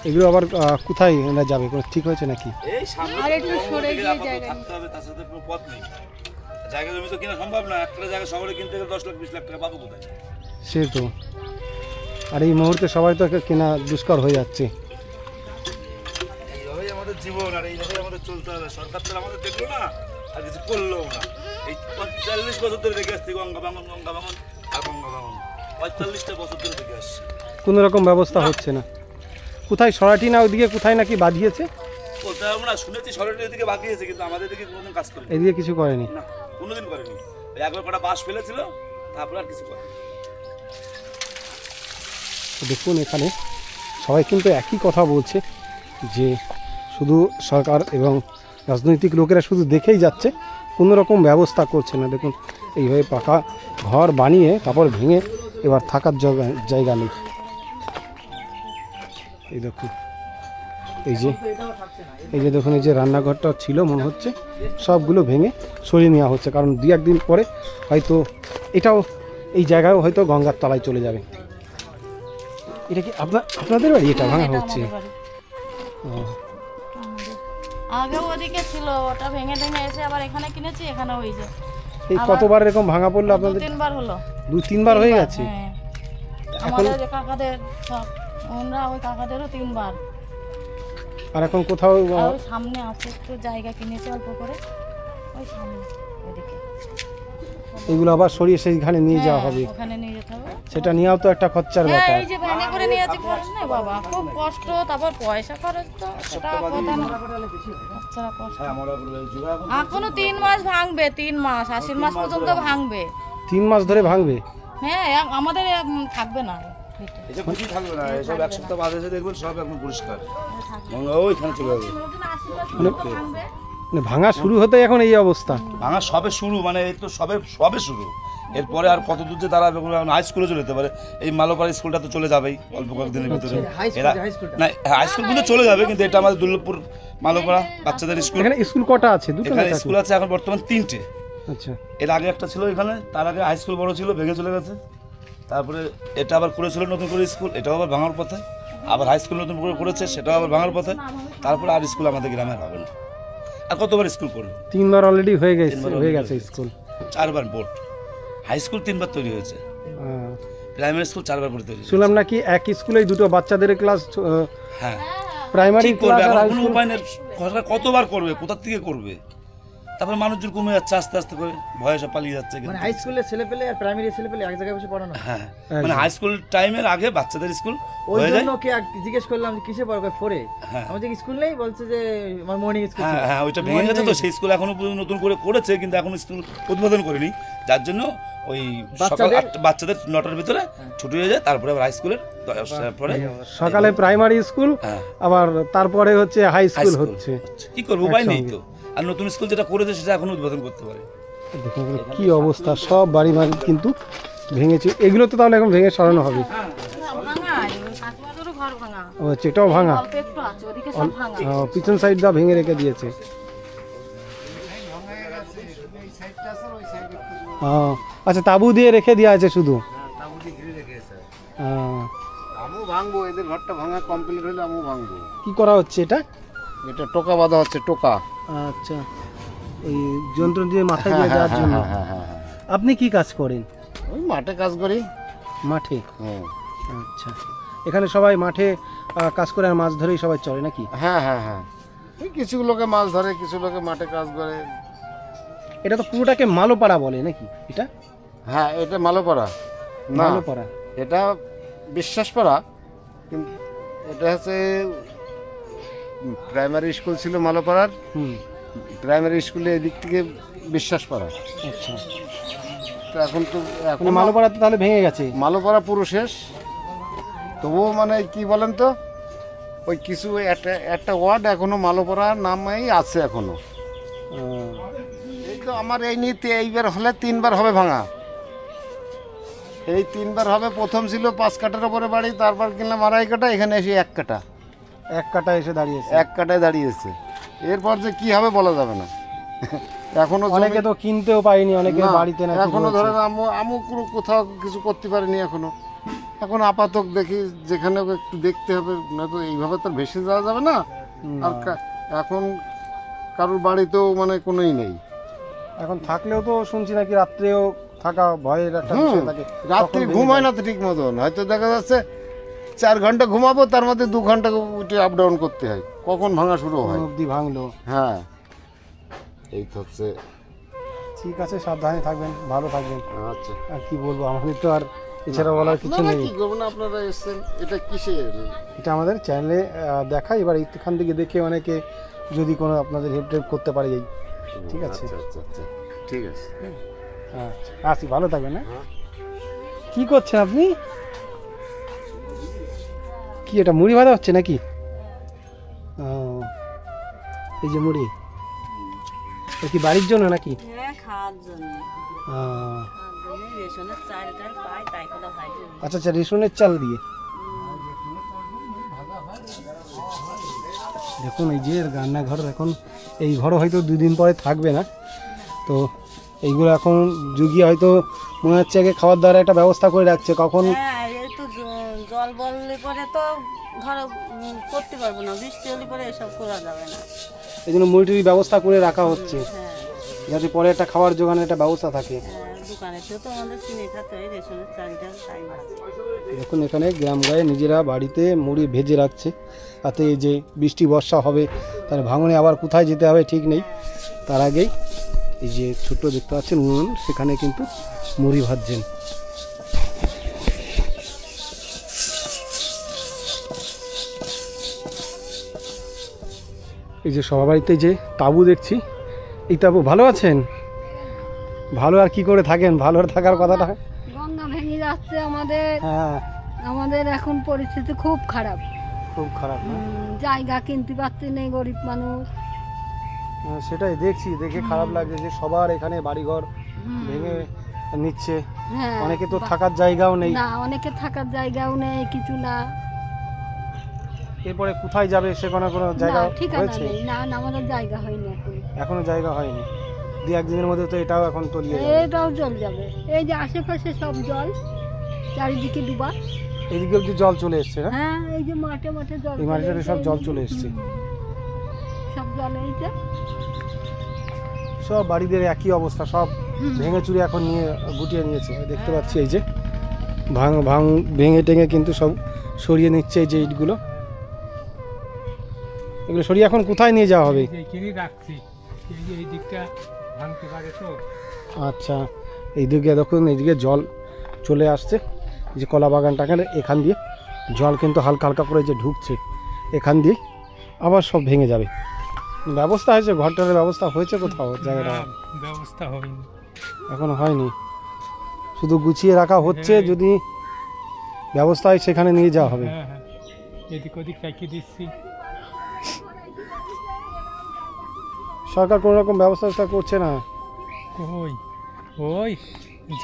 এগুলো আবার কোথায় যাবে, কোনো ঠিক হয়েছে নাকি? আর একটু সরে গিয়ে জায়গা থাকতে হবে, তার সাথে কোনো পথ নেই। জায়গা জমি তো কিনা সম্ভব না, একটা জায়গা শহরে কিনতে গেলে 10 লাখ 20 লাখ টাকা পাবো কোথায়? সে তো, আর এই মুহূর্তে সবাই তো কেনা দুষ্কর হয়ে যাচ্ছে। এইভাবেই আমাদের জীবন, আর এইভাবেই আমাদের চলতে হবে। সরকার তো আমাদের দেখলো না, আর কিছু করলো না। এই 45 বছর ধরে দেখে আসছি গঙ্গা ভাঙন আর গঙ্গা ভাঙন। 45টা বছর ধরে দেখে আসছি, কোনো রকম ব্যবস্থা হচ্ছে না। কোথায় সরাটি না ওইদিকে কোথায় নাকি বাঁধিয়েছে, বলতে হবে না। শুনেছি সরকারের এদিকে বাকিয়েছে, কিন্তু আমাদের দিকে কোনোদিন কাজ করেনি, এদিকে কিছু করেনি না, কোনোদিন করেনি। একবার কটা বাঁশ ফেলেছিল, তারপর আর কিছু করেনি। দেখুন, এখানে সবাই কিন্তু একই কথা বলছে, যে শুধু সরকার এবং রাজনৈতিক লোকেরা শুধু দেখেই যাচ্ছে, কোনো রকম ব্যবস্থা করছে না। দেখুন, এইভাবে পাকা ঘর বানিয়ে তারপর ভেঙে এবার থাকার জায়গা নেই। এই দেখুন, এই যে দেখুন, এই যে রান্নাঘরটা ছিল মনে হচ্ছে সবগুলো ভেঙে সরিয়ে নেওয়া হচ্ছে, কারণ 2-1 দিন পরে হয়তো এটাও, এই জায়গায়ও হয়তো গঙ্গার তলায় চলে যাবে। এটা কি আপনাদের বাড়ি? এটা ভাঙা হচ্ছে? আগে ওদিকে ছিল, ওটা ভেঙে ভেঙে এসে আবার এখানে কিনেছি, এখানে ওই যে। এই কতবার এরকম ভাঙা পড়লো আপনাদের? 2-3 বার হলো। 2-3 বার হয়ে গেছে? আমাদের যে কাকাদের সব, ওরা ওই কাকাদেরও 3 বার। আর এখন কোথাও সামনে আছে একটু জায়গা কিনেছে অল্প করে, ওই সামনে ওইদিকে। এগুলো আবার সরিয়ে সেইখানে নিয়ে যাওয়া হবে, ওখানে নিয়ে যেতে হবে। সেটা নিয়েও তো একটা খরচার ব্যাপার। এই যে ভ্যানে করে নিয়ে যাচ্ছি, খরচ নেই বাবা, খুব কষ্ট, তারপর পয়সা খরচ তো, সেটা কথা না। আচ্ছা, কষ্ট। এখনো 3 মাস ভাঙবে, 3 মাস, আশ্বিন মাস পর্যন্ত ভাঙবে। 3 মাস ধরে ভাঙবে? হ্যাঁ, আমাদের থাকবে না, এসব কিছু থাকবে না। এসব 1 সপ্তাহ বাদে এসে দেখবেন সব একদম পরিষ্কার, গঙ্গা ওইখানে চলে যাবে। মানে ভাঙা শুরু হতে এখন এই অবস্থা? ভাঙা সবে শুরু, মানে এই তো সবে শুরু। এরপরে আর কত দূর যে দাঁড়াবে, হাই স্কুলে চলে যেতে পারে। এই মালোপাড়া স্কুলটা তো চলে যাবেই অল্প কয়েকদিনের ভিতরে। এরা না, হাই স্কুল কিন্তু চলে যাবে, কিন্তু এটা আমাদের দুর্লভপুর মালোপাড়া বাচ্চাদের স্কুল। এখানে স্কুল কটা আছে? দুটো স্কুল আছে এখন বর্তমান 3টে। আচ্ছা, এর আগে একটা ছিল এখানে, তার আগে হাই স্কুল বড় ছিল, ভেঙে চলে গেছে। তারপরে এটা আবার করেছিল নতুন করে স্কুল, এটাও আবার ভাঙার পথে। আবার হাই স্কুল নতুন করে করেছে, সেটাও আবার ভাঙার পথে। তারপরে আর স্কুল আমাদের গ্রামে হবে না। আর কতবার স্কুল করবে? 3 বার অলরেডি হয়ে গেছে স্কুল। 4 বার বোর্ড। হাই স্কুল 3 বার তৈরি হয়েছে, প্রাইমারি স্কুল 4 বার করে তৈরি। শুনলাম নাকি এক স্কুলেই দুটো বাচ্চাদের ক্লাস। হ্যাঁ, প্রাইমারি ক্লাস আর হাই কোনো স্কুল। উপায় নেই, কতবার করবে, কোথা থেকে করবে? তারপরে মানুষজন কমে যাচ্ছে আস্তে আস্তে করে, ভয়ে সব পালিয়ে যাচ্ছে। মানে হাই স্কুলের ছেলে পেলে আর প্রাইমারি ছেলে পেলে এক জায়গায় বসে পড়ানো। হ্যাঁ, মানে হাই স্কুল টাইমের আগে বাচ্চাদের স্কুল ওই হয়ে যায়। জন্য কি জিজ্ঞেস করলাম যে কিসে পড়বে? 4-এ। আমাদের স্কুল নেই, বলছে যে আমার মর্নিং স্কুল। হ্যাঁ, ওইটা ভেঙে গেছে তো, সেই স্কুল এখনো নতুন করে করেছে, কিন্তু এখন স্কুল উদ্বোধন করেনি, যার জন্য ওই সকাল বাচ্চাদের 9টার ভিতরে ছুটি হয়ে যায়। তারপরে আবার হাই স্কুলের পরে সকালে প্রাইমারি স্কুল, আবার তারপরে হচ্ছে হাই স্কুল হচ্ছে। কি করবো, উপায় নেই তো। আর নতুন স্কুল যেটা করেছে সেটা এখন উদ্বোধন করতে পারে। দেখুন কি অবস্থা, সব বাড়ি কিন্তু ভেঙেছে। এগুলো তো তাহলে এখন ভেঙে সরানো হবে। আচ্ছা, এটাও ভাঙা, অল্প একটু আছে, ওদিকে সব ভাঙা। পিছন সাইডটা ভেঙে রেখে দিয়েছে। আচ্ছা, তাবু দিয়ে রেখে দেওয়া আছে শুধু। আমু ভাঙবো, এদের ঘরটা ভাঙা কমপ্লিট হলে আমু ভাঙবো। কি করা হচ্ছে এটা? এটা টোকা বাঁধা হচ্ছে, টোকা। আচ্ছা, এই যন্ত্র দিয়ে মাথায় দিয়ে দেওয়ার জন্য। আপনি কি কাজ করেন? ওই মাঠে কাজ করি। মাঠে? আচ্ছা, এখানে সবাই মাঠে কাজ করে আর মাছ ধরেই সবাই চলে নাকি? হ্যাঁ হ্যাঁ হ্যাঁ, এই কিছু লোকে মাছ ধরে, কিছু লোকে মাঠে কাজ করে। এটা তো পুরোটাকে মালোপাড়া বলে নাকি এটা? হ্যাঁ, এটা মালোপাড়া না, মালোপাড়া এটা বিশ্বাসপাড়া। কিন্তু এটা হচ্ছে প্রাইমারি স্কুল ছিল মালোপাড়ার। প্রাইমারি স্কুলে এদিক থেকে বিশ্বাসপাড়া। আচ্ছা, তো এখন তো মালোপাড়া তো তাহলে ভেঙে গেছে। মালোপাড়া পুরো শেষ। তবুও মানে কি বলেন তো, ওই কিছু একটা ওয়ার্ড এখনো মালোপাড়া নামেই আছে এখনো। এই তো আমার এই নিয়ে এইবার হলে 3বার হবে ভাঙা। এই 3বার হবে। প্রথম ছিল 5 কাঠার উপরে বাড়ি, তারপর কিনলাম 2.5 কাঠা, এখানে এসে 1 কাঠা। 1 কাঠা এসে দাঁড়িয়েছে। 1 কাঠায় দাঁড়িয়েছে। এরপর যে কি হবে বলা যাবে না। এখনো অনেকে তো কিনতেও পায়নি, অনেকে বাড়িতে না, এখনো ধরেন আমু কোথাও কিছু করতে পারিনি এখনো। এখন আপাতত দেখি যেখানে একটু দেখতে হবে, না তো এইভাবে তো ভেসে যাওয়া যাবে না। আর এখন কারোর বাড়িতেও মানে কোনোই নেই। এখন থাকলেও তো শুনছি নাকি রাত্রেও থাকা ভয়ের একটা বিষয় থাকে। রাত্রে ঘুম হয় না তো ঠিক মতন। হয়তো দেখা যাচ্ছে 4 ঘন্টা ঘুমাবো, তার মধ্যে 2 ঘন্টা উঠে আপ ডাউন করতে হয়। কখন ভাঙা শুরু হয়, অবধি ভাঙলো। হ্যাঁ, এই তো হচ্ছে। ঠিক আছে, সাবধানে থাকবেন, ভালো থাকবেন। আচ্ছা, আর কি বলবো, আমাদের তো আর এছাড়া বলার কিছু নেই। কি করবো না, আপনারা এসেছেন, এটা কিসের? এটা আমাদের চ্যানেলে দেখাই। এবার এখান থেকে দেখে অনেকে যদি কোনো আপনাদের হেল্প করতে পারে। এই ঠিক আছে, আচ্ছা আচ্ছা, ঠিক আছে। আচ্ছা, আসি, ভালো থাকবেন। হ্যাঁ, কি করছেন আপনি? কি এটা মুড়ি ভাজা হচ্ছে নাকি? এই যে মুড়ি, এটা কি বাড়ির জন্য নাকি? খাওয়ার জন্য। আচ্ছা আচ্ছা, রেশনের চাল দিয়ে। দেখুন এই যে রান্নাঘর, এখন এই ঘরও হয়তো 2 দিন পরে থাকবে না। তো এইগুলো এখন যুগিয়ে হয়তো মনে হচ্ছে আগে খাওয়ার দাওয়ার একটা ব্যবস্থা করে রাখছে। কখন এই তো জল বললে পরে তো ধরো করতে পারবো না, বৃষ্টি হলে পরে এসব করা যাবে না। এই জন্য মুড়িটির ব্যবস্থা করে রাখা হচ্ছে, যাতে পরে একটা খাবার জোগানের একটা ব্যবস্থা থাকে। দোকানে তো আমাদের কিনে খেতে হয়, রেশনের চালটা তাই। দেখুন এখানে গ্রাম গায়ে নিজেরা বাড়িতে মুড়ি ভেজে রাখছে, তাতে এই যে বৃষ্টি বর্ষা হবে, তাহলে ভাঙনে আবার কোথায় যেতে হবে ঠিক নেই। তার আগেই এই যে ছোট দেখতে পাচ্ছেন উনুন, সেখানে কিন্তু মুড়ি ভাজছেন। এই যে সবার বাড়িতে যে তাঁবু দেখছি, এই তাঁবু ভালো আছেন? ভালো আর কি করে থাকেন, ভালো আর থাকার কথাটা। গঙ্গা ভেঙে যাচ্ছে আমাদের। হ্যাঁ, আমাদের এখন পরিস্থিতি খুব খারাপ, খুব খারাপ। জায়গা কিনতে পারছি না, গরিব মানুষ। সেটাই দেখছি, দেখে খারাপ লাগছে যে সবার এখানে বাড়িঘর ভেঙে নিচ্ছে। অনেকে তো থাকার জায়গাও নেই। না, অনেকে থাকার জায়গাও নেই, কিছু না। এরপরে কোথায় যাবে সে কোনো জায়গা হয়েছে? না, আমাদের জায়গা হয়নি এখনো জায়গা হয়নি। 2-1 দিনের মধ্যে তো এটাও এখন তলিয়ে যাবে। এটাও জল যাবে। এই যে আশেপাশে সব জল, চারিদিকে ডুবা। এদিকে অব্দি জল চলে এসছে না? হ্যাঁ, এই যে মাঠে মাঠে জল, এই মাঠে সব জল চলে এসছে। সব জল এই যে সব বাড়িদের একই অবস্থা, সব ভেঙে চুরে এখন নিয়ে গুটিয়ে নিয়েছে। দেখতে পাচ্ছি এই যে ভেঙে টেঙে কিন্তু সব সরিয়ে নিচ্ছে। এই যে ইটগুলো, এগুলো সরিয়ে এখন কোথায় নিয়ে যাওয়া হবে? আচ্ছা, এইদিকে দেখুন, এইদিকে জল চলে আসছে। যে কলা বাগানটাকে এখান দিয়ে জল কিন্তু হালকা হালকা করে যে ঢুকছে, এখান দিয়ে আবার সব ভেঙে যাবে। ব্যবস্থা হয়েছে, ঘরটার ব্যবস্থা হয়েছে কোথাও? জায়গাটা ব্যবস্থা হয়নি, এখনো হয়নি, শুধু গুছিয়ে রাখা হচ্ছে। যদি ব্যবস্থা হয় সেখানে নিয়ে যাওয়া হবে। এদিক ওদিক রাখিয়ে দিচ্ছি। সরকার কোনো রকম ব্যবস্থা করছে না। ওই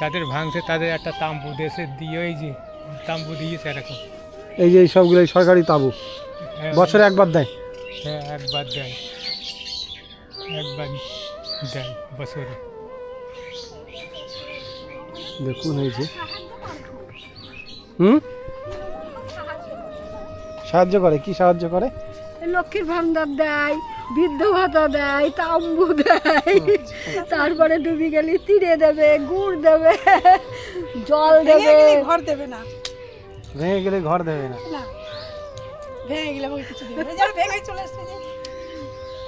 যাদের ভাঙছে তাদের একটা তাম্বু দেশে দিয়ে, ওই যে তাম্বু দিয়েছে এরকম। এই যে এই সবগুলো সরকারি তাঁবু বছরে একবার দেয়? হ্যাঁ, একবার দেয় বছরে। দেখুন এই যে সাহায্য করে, কি সাহায্য করে? লক্ষ্মীর ভান্ডার দেয়, বৃদ্ধ ভাতা দেয়, তাম্বু দেয়, তারপরে ডুবি গেলে তীরে দেবে, গুড় দেবে, জল দেবে। ঘর দেবে না, ভেঙে গেলে ঘর দেবে না। ভেঙে গেলে কিছু দেবে না, যারা ভেঙে চলে আসছে।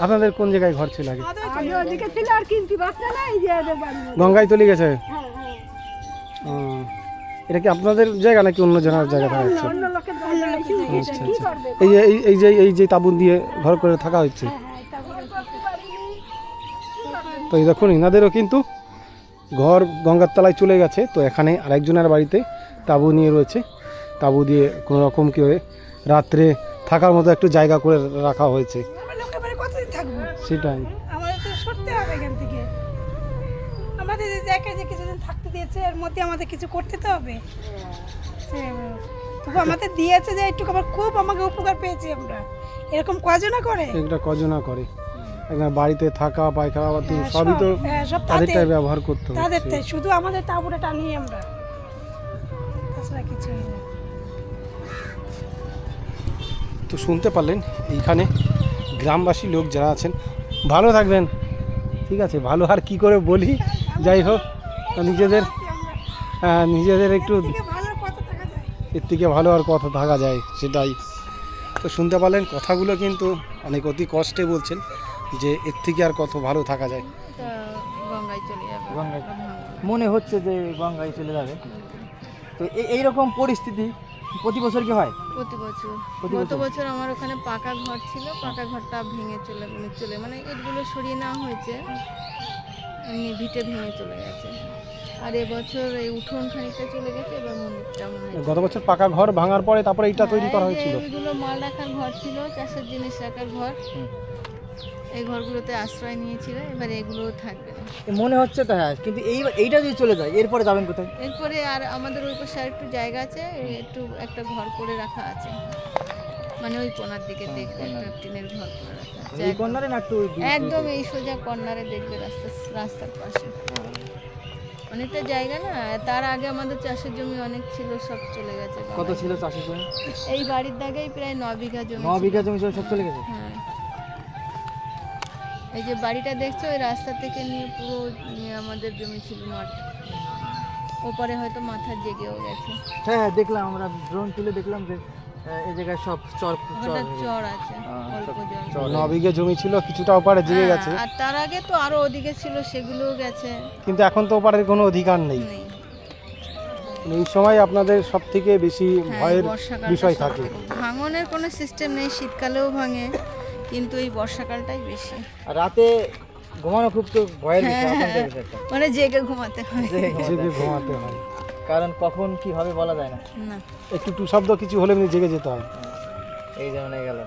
আপনাদের কোন জায়গায় ঘর ছিল আগে? আগে ওদিকে ছিল, আর কিনতে পারছে না, এই যে এদের বাড়ি। গঙ্গায় চলে গেছে? এটা কি আপনাদের জায়গা নাকি অন্য জনের জায়গা থাকা হচ্ছে? আচ্ছা আচ্ছা। এই যে তাঁবু দিয়ে ঘর করে থাকা হচ্ছে। তো এই দেখুন ইনাদেরও কিন্তু ঘর গঙ্গার তলায় চলে গেছে। তো এখানে আরেকজনের বাড়িতে তাঁবু নিয়ে রয়েছে, তাঁবু দিয়ে কোনো রকম কি রাত্রে থাকার মতো একটু জায়গা করে রাখা হয়েছে। সেটাই আমাদের তো সরতে হবে এখান থেকে, আমাদের যে কিছুদিন থাকতে দিয়েছে এর মধ্যে আমাদের কিছু করতে তো হবে। তবু আমাদের দিয়েছে যে একটু আবার খুব আমাকে উপকার পেয়েছি আমরা। এরকম কজনা করে, এটা কজনা করে বাড়িতে থাকা পায়খানা বাথরুম সবই তো তাদেরটাই ব্যবহার করতে হবে। তাদেরটাই শুধু আমাদের তাঁবুটা টানি আমরা, তাছাড়া কিছু না। তো শুনতে পারলেন এইখানে গ্রামবাসী লোক যারা আছেন। ভালো থাকবেন, ঠিক আছে? ভালো আর কি করে বলি, যাই হোক নিজেদের একটু এর থেকে ভালো আর কথা থাকা যায়, সেটাই। তো শুনতে পারলেন কথাগুলো কিন্তু অনেক অতি কষ্টে বলছেন যে এর থেকে আর কত ভালো থাকা যায়। গঙ্গায় চলে যাবে, গঙ্গায় মনে হচ্ছে যে গঙ্গায় চলে যাবে। তো এইরকম পরিস্থিতি প্রতি বছর কি হয়? প্রতি বছর। গত বছর আমার ওখানে পাকা ঘর ছিল, পাকা ঘরটা ভেঙে চলে মানে এগুলো সরিয়ে নেওয়া হয়েছে, এমনি ভিটে ভেঙে চলে গেছে। আর এবছর এই উঠোন খানিকটা চলে গেছে, এবার মন্দিরটা মনে হয়। গত বছর পাকা ঘর ভাঙার পরে তারপরে এটা তৈরি করা হয়েছিল। এগুলো মাল রাখার ঘর ছিল, চাষের জিনিস রাখার ঘর, এই ঘরগুলোতে আশ্রয় নিয়েছিল, এবার এগুলোও থাকবে না মনে হচ্ছে। তো হ্যাঁ, কিন্তু এইটা যদি চলে যায় এরপরে যাবেন কোথায়? এরপরে আর আমাদের ওই পাশে একটু জায়গা আছে, একটু একটা ঘর করে রাখা আছে, মানে ওই কোণার দিকে দেখবে একটা টিনের ঘর করে রাখা আছে। এই কর্নারে না, একটু একদম এই সোজা কর্নারে দেখবে, রাস্তার পাশে অনেকটা জায়গা না। তার আগে আমাদের চাষের জমি অনেক ছিল, সব চলে গেছে। কত ছিল চাষের জমি? এই বাড়ির দাগেই প্রায় 9 বিঘা জমি। 9 বিঘা জমি সব চলে গেছে? হ্যাঁ, এই যে বাড়িটা দেখছো, ওই রাস্তা থেকে নিয়ে পুরো আমাদের জমি ছিল 9টা। ওপারে হয়তো মাথা জেগেও গেছে। হ্যাঁ হ্যাঁ, দেখলাম আমরা ড্রোন তুলে দেখলাম যে এই জায়গায় সব চর আছে, অল্প জমি। 9 বিঘা জমি ছিল, কিছুটা ওপারে জেগে গেছে। আর তার আগে তো আরো ওদিকে ছিল, সেগুলোও গেছে। কিন্তু এখন তো ওপারের কোনো অধিকার নেই। এই সময় আপনাদের সবথেকে বেশি ভয়ের বিষয় থাকে। ভাঙনের কোনো সিস্টেম নেই, শীতকালেও ভাঙে, কিন্তু এই বর্ষাকালটাই বেশি। আর রাতে ঘুমানো খুব তো ভয়ের বিষয়, মানে জেগে ঘুমাতে হয়, জেগে ঘুমাতে হয়, কারণ কখন কি হবে বলা যায় না। একটু টু শব্দ কিছু হলে জেগে যেতে হয়। এই যেমন গেল,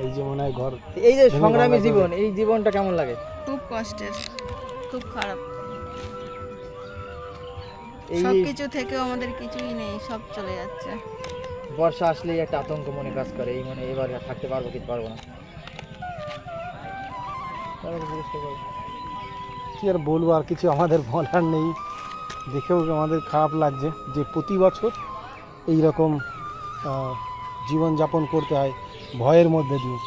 এই যে মনে হয় ঘর, এই যে সংগ্রামী জীবন, এই জীবনটা কেমন লাগে? খুব কষ্টের, খুব খারাপ। সবকিছু থেকেও আমাদের কিছুই নেই, সব চলে যাচ্ছে। বর্ষা আসলেই একটা আতঙ্ক মনে কাজ করে, এই মনে এবার থাকতে পারবো কি পারবো না। কি আর বলবো, আর কিছু আমাদের বলার নেই। দেখেও আমাদের খারাপ লাগছে যে প্রতি বছর এইরকম জীবনযাপন করতে হয় ভয়ের মধ্যে দিয়ে।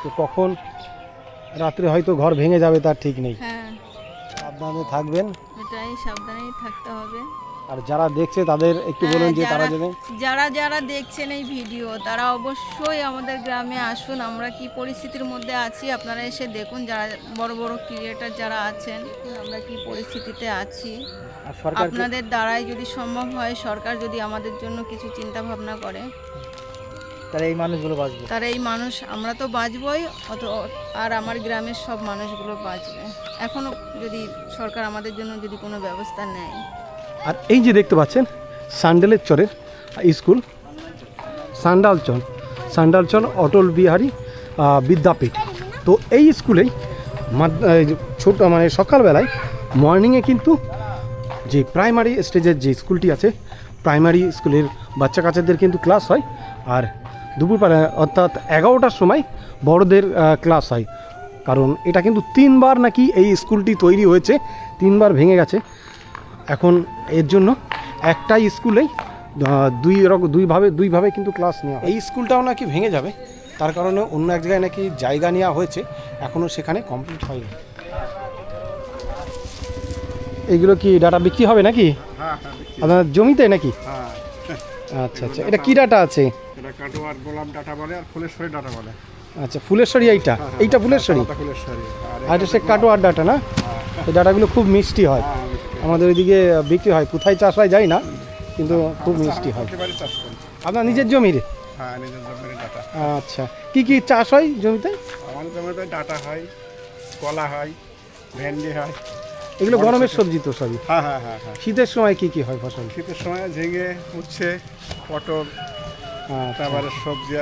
তো কখন রাত্রে হয়তো ঘর ভেঙে যাবে তার ঠিক নেই। সাবধানে থাকবেন, এটাই, সাবধানেই থাকতে হবে। আর যারা দেখছে তাদের একটু বলুন যে তারা যারা দেখছেন এই ভিডিও, তারা অবশ্যই আমাদের গ্রামে আসুন। আমরা কি পরিস্থিতির মধ্যে আছি আপনারা এসে দেখুন। যারা বড় বড় ক্রিয়েটার যারা আছেন, আমরা কি পরিস্থিতিতে আছি। আপনাদের দ্বারাই যদি সম্ভব হয়, সরকার যদি আমাদের জন্য কিছু চিন্তা ভাবনা করে, তারা এই মানুষগুলো বাঁচবে, তারা এই মানুষ, আমরা তো বাঁচবই, আর আমার গ্রামের সব মানুষগুলো বাঁচবে। এখনও যদি সরকার আমাদের জন্য যদি কোনো ব্যবস্থা নেয়। আর এই যে দেখতে পাচ্ছেন সান্ডেলের চরের স্কুল, সান্ডালচর অটল বিহারী বিদ্যাপীঠ। তো এই স্কুলেই ছোট মানে সকালবেলায় মর্নিংয়ে কিন্তু যে প্রাইমারি স্টেজের যে স্কুলটি আছে, প্রাইমারি স্কুলের বাচ্চা কাচ্চাদের কিন্তু ক্লাস হয়। আর দুপুরবেলা অর্থাৎ 11টার সময় বড়দের ক্লাস হয়। কারণ এটা কিন্তু 3বার নাকি এই স্কুলটি তৈরি হয়েছে, 3বার ভেঙে গেছে। এখন এর জন্য একটাই স্কুলেই দুইভাবে কিন্তু ক্লাস নেওয়া। এই স্কুলটাও নাকি ভেঙে যাবে, তার কারণে অন্য এক জায়গায় নাকি জায়গা নেওয়া হয়েছে, এখনও সেখানে কমপ্লিট হয়নি। এইগুলো কি ডাটা বিক্রি হবে নাকি আপনার জমিতে নাকি? আচ্ছা আচ্ছা, এটা কি ডাটা আছে? এটা কাটোয়ার গোলাম ডাটা বলে আর ফুলেশ্বরী ডাটা বলে। আচ্ছা, ফুলেশ্বরী এইটা ফুলেশ্বরী, আর এটা সে কাটোয়ার ডাটা না? এই ডাটাগুলো খুব মিষ্টি হয়, আমাদের ওইদিকে বিক্রি হয়, কোথায় চাষ হয় যাই না, কিন্তু খুব মিষ্টি হয়। আপনার নিজের জমির? হ্যাঁ, নিজের জমির ডাটা। আচ্ছা, কি কি চাষ হয় জমিতে? আমাদের জমিতে ডাটা হয়, কলা হয়, ভেন্ডি হয়। এগুলো গরমের সবজি তো সবই? হ্যাঁ হ্যাঁ হ্যাঁ হ্যাঁ। শীতের সময় কি কি হয় ফসল? শীতের সময় ঝিঙে, উচ্ছে, পটল, তারপরে সবজি,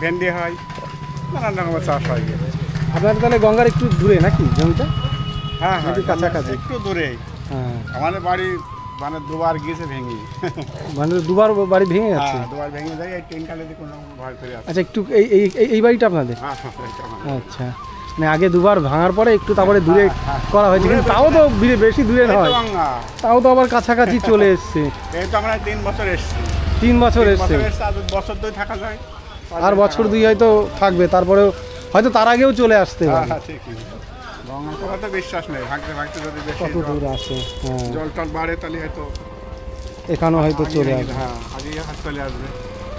ভেন্ডি হয়, নানান রকমের চাষ হয়। আপনার তাহলে গঙ্গার একটু দূরে নাকি জমিটা? হ্যাঁ হ্যাঁ, কাছাকাছি একটু দূরেই। হ্যাঁ, আমাদের বাড়ি মানে দুবার গিয়েছে ভেঙে। মানে দুবার বাড়ি ভেঙে যাচ্ছে? দুবার ভেঙে যায়, এই টিনকালে কোনো ভয় করে আছে। আচ্ছা, একটু এই বাড়িটা আপনাদের? আচ্ছা, মানে আগে দুবার ভাঙার পরে একটু তারপরে দূরে করা হয়েছে, কিন্তু তাও তো বেশি দূরে নয়, তাও তো আবার কাছাকাছি চলে এসছে। এই তো আমরা 3 বছর এসেছি। 3 বছর এসছে? বছর 2 থাকা যায়, আর বছর 2 হয়তো থাকবে, তারপরেও হয়তো তার আগেও চলে আসতে পারে। হ্যাঁ ঠিকই, গঙ্গার কথা তো বিশ্বাস নেই, ভাগতে ভাগতে যদি বেশি কত দূর আসে, জল টল বাড়ে তাহলে হয়তো এখানেও হয়তো চলে আসবে। হ্যাঁ, আগে চলে আসবে।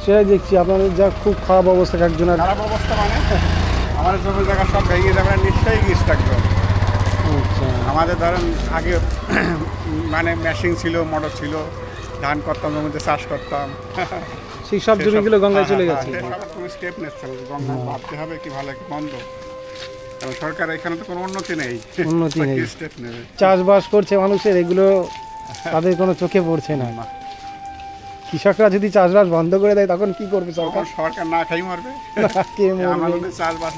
সেটাই দেখছি, আপনাদের যা খুব খারাপ অবস্থা। একজনের খারাপ অবস্থা মানে আমাদের জমি জায়গা সব ভেঙে যাবে, নিশ্চয়ই গিস থাকবে। আমাদের ধরেন আগে মানে মেশিন ছিল, মোটর ছিল, ধান করতাম, জমিতে চাষ করতাম, সেই সব জমিগুলো গঙ্গায় চলে গেছে। কোনো স্টেপ নিচ্ছে, গঙ্গা ভাবতে হবে কি ভালো কি মন্দ, কারণ সরকার এখানে তো কোনো উন্নতি নেই। উন্নতি নেই, স্টেপ নেবে, চাষবাস করছে মানুষের, এগুলো তাদের কোনো চোখে পড়ছে না। কৃষকরা যদি চাষবাস বন্ধ করে দেয় তখন কি করবে সরকার? সরকার না খাই মরবে। আমরা যদি চাষবাস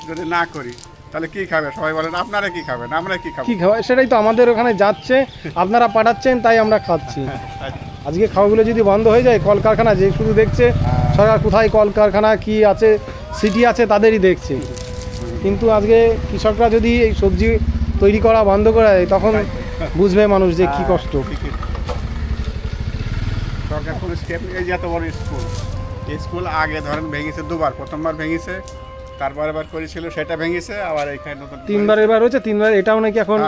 যদি না করি তাহলে কি খাবে? সবাই বলেন আপনারা কি খাবেন, আমরা কি খাবো? কি খাওয়া, সেটাই তো আমাদের ওখানে যাচ্ছে, আপনারা পাঠাচ্ছেন তাই আমরা খাচ্ছি। আজকে খাওয়াগুলো যদি বন্ধ হয়ে যায়, কলকারখানা যে শুধু দেখছে সরকার কোথায় কলকারখানা কি আছে, সিটি আছে তাদেরই দেখছে, কিন্তু আজকে কৃষকরা যদি এই সবজি তৈরি করা বন্ধ করে দেয় তখন বুঝবে মানুষ যে কি কষ্ট। সরকার কোনো স্টেপ নিয়ে, এত বড় স্কুল আগে ধরেন ভেঙেছে দুবার, প্রথমবার ভেঙেছে, তারপর এবার করেছিল সেটা ভেঙেছে, আবার এইখানে নতুন 3বার এবার হয়েছে, 3বার এটাও নাকি এখন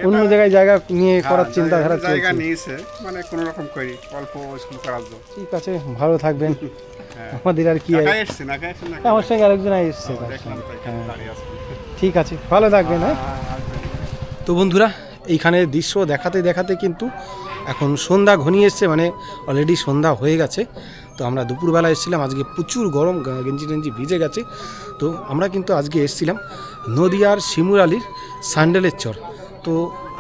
অন্য জায়গায় জায়গা নিয়ে করার চিন্তাধারা চলছে। জায়গা নিয়েছে মানে কোনো রকম করি অল্প স্কুল করার জন্য। ঠিক আছে, ভালো থাকবেন। আমাদের আর কি, আমার সঙ্গে আরেকজন এসছে। ঠিক আছে, ভালো থাকবেন। হ্যাঁ, তো বন্ধুরা, এইখানে দৃশ্য দেখাতে দেখাতে কিন্তু এখন সন্ধ্যা ঘনিয়ে এসছে, মানে অলরেডি সন্ধ্যা হয়ে গেছে। তো আমরা দুপুরবেলা এসেছিলাম, আজকে প্রচুর গরম, গেঞ্জি টেঞ্জি ভিজে গেছে। তো আমরা কিন্তু আজকে এসেছিলাম নদিয়ার শিমুরালির স্যান্ডেলের চর। তো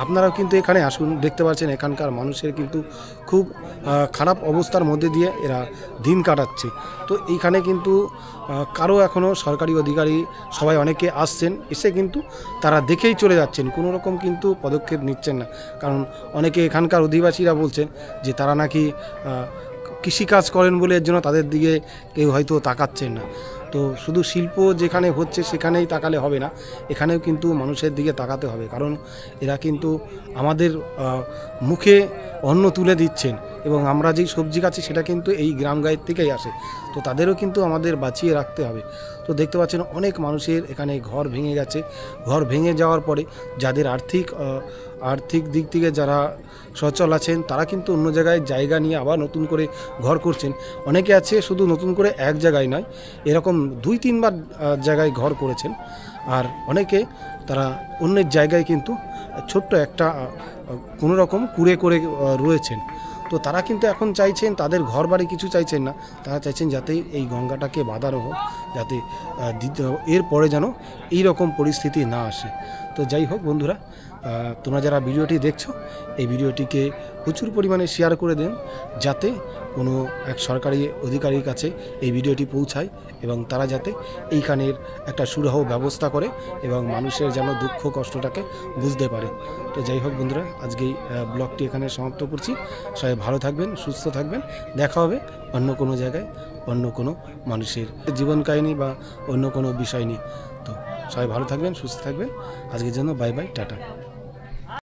আপনারাও কিন্তু এখানে আসুন, দেখতে পাচ্ছেন এখানকার মানুষের কিন্তু খুব খারাপ অবস্থার মধ্যে দিয়ে এরা দিন কাটাচ্ছে। তো এইখানে কিন্তু কারো এখনও সরকারি অধিকারী সবাই অনেকে আসছেন, এসে কিন্তু তারা দেখেই চলে যাচ্ছেন, কোনো রকম কিন্তু পদক্ষেপ নিচ্ছেন না। কারণ অনেকে এখানকার অধিবাসীরা বলছেন যে তারা নাকি কৃষিকাজ করেন বলে এর জন্য তাদের দিকে কেউ হয়তো তাকাচ্ছেন না। তো শুধু শিল্প যেখানে হচ্ছে সেখানেই তাকালে হবে না, এখানেও কিন্তু মানুষের দিকে তাকাতে হবে, কারণ এরা কিন্তু আমাদের মুখে অন্ন তুলে দিচ্ছেন, এবং আমরা যেই সবজি খাচ্ছি সেটা কিন্তু এই গ্রাম গায়ের থেকেই আসে। তো তাদেরও কিন্তু আমাদের বাঁচিয়ে রাখতে হবে। তো দেখতে পাচ্ছেন অনেক মানুষের এখানে ঘর ভেঙে গেছে। ঘর ভেঙে যাওয়ার পরে যাদের আর্থিক দিক থেকে যারা সচল আছেন তারা কিন্তু অন্য জায়গায় জায়গা নিয়ে আবার নতুন করে ঘর করছেন। অনেকে আছে শুধু নতুন করে এক জায়গায় নয়, এরকম 2-3বার জায়গায় ঘর করেছেন। আর অনেকে তারা অন্যের জায়গায় কিন্তু ছোট্ট একটা কোনো রকম কুড়ে করে রয়েছেন। তো তারা কিন্তু এখন চাইছেন, তাদের ঘর বাড়ি কিছু চাইছেন না, তারা চাইছেন যাতে এই গঙ্গাটাকে বাঁধানো হোক, যাতে এরপরে যেন এই রকম পরিস্থিতি না আসে। তো যাই হোক বন্ধুরা, তোমরা যারা ভিডিওটি দেখছো এই ভিডিওটিকে প্রচুর পরিমাণে শেয়ার করে দেন, যাতে কোনো এক সরকারি অধিকারীর কাছে এই ভিডিওটি পৌঁছায় এবং তারা যাতে এইখানের একটা সুরাহ ব্যবস্থা করে এবং মানুষের যেন দুঃখ কষ্টটাকে বুঝতে পারে। তো যাই হোক বন্ধুরা, আজকে এই ব্লগটি এখানে সমাপ্ত করছি। সবাই ভালো থাকবেন, সুস্থ থাকবেন। দেখা হবে অন্য কোনো জায়গায়, অন্য কোনো মানুষের জীবন কাহিনী বা অন্য কোনো বিষয় নিয়ে। তো সবাই ভালো থাকবেন, সুস্থ থাকবেন। আজকের জন্য বাই বাই, টাটা।